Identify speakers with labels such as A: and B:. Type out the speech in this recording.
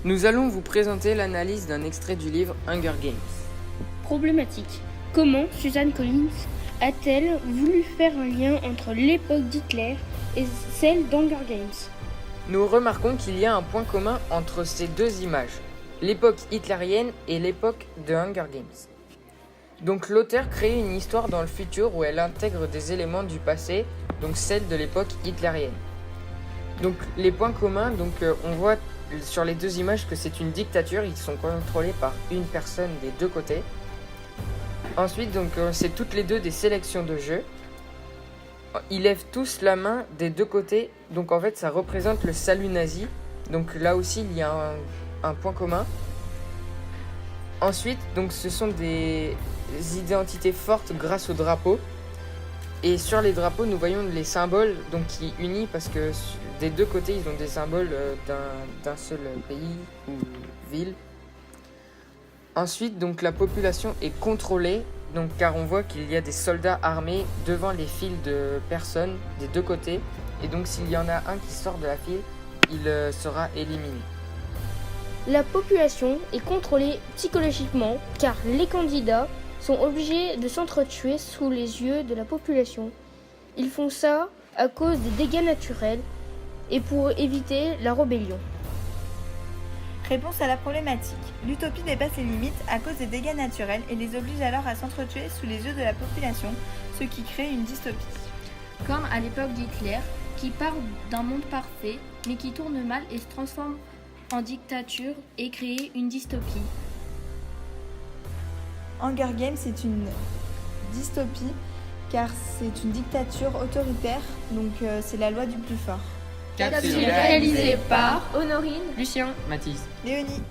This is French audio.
A: Nous allons vous présenter l'analyse d'un extrait du livre Hunger Games.
B: Problématique. Comment Suzanne Collins a-t-elle voulu faire un lien entre l'époque d'Hitler et celle d'Hunger Games?
A: Nous remarquons qu'il y a un point commun entre ces deux images, l'époque hitlérienne et l'époque de Hunger Games. Donc l'auteur crée une histoire dans le futur où elle intègre des éléments du passé, donc celle de l'époque hitlérienne. Donc les points communs, on voit sur les deux images que c'est une dictature, ils sont contrôlés par une personne des deux côtés. Ensuite, c'est toutes les deux des sélections de jeux. Ils lèvent tous la main des deux côtés, donc en fait ça représente le salut nazi. Donc là aussi il y a un point commun. Ensuite, ce sont des identités fortes grâce au drapeau. Et sur les drapeaux, nous voyons les symboles qui unissent parce que des deux côtés, ils ont des symboles d'un seul pays ou ville. Ensuite, la population est contrôlée, car on voit qu'il y a des soldats armés devant les files de personnes des deux côtés. Et donc, s'il y en a un qui sort de la file, il sera éliminé.
B: La population est contrôlée psychologiquement car les candidats sont obligés de s'entretuer sous les yeux de la population. Ils font ça à cause des dégâts naturels et pour éviter la rébellion.
C: Réponse à la problématique. L'utopie dépasse les limites à cause des dégâts naturels et les oblige alors à s'entretuer sous les yeux de la population, ce qui crée une dystopie.
D: Comme à l'époque d'Hitler, qui part d'un monde parfait, mais qui tourne mal et se transforme en dictature et crée une dystopie.
C: Hunger Games est une dystopie car c'est une dictature autoritaire, c'est la loi du plus fort.
D: Réalisé par
B: Honorine,
D: Lucien,
A: Mathis.
C: Léonie.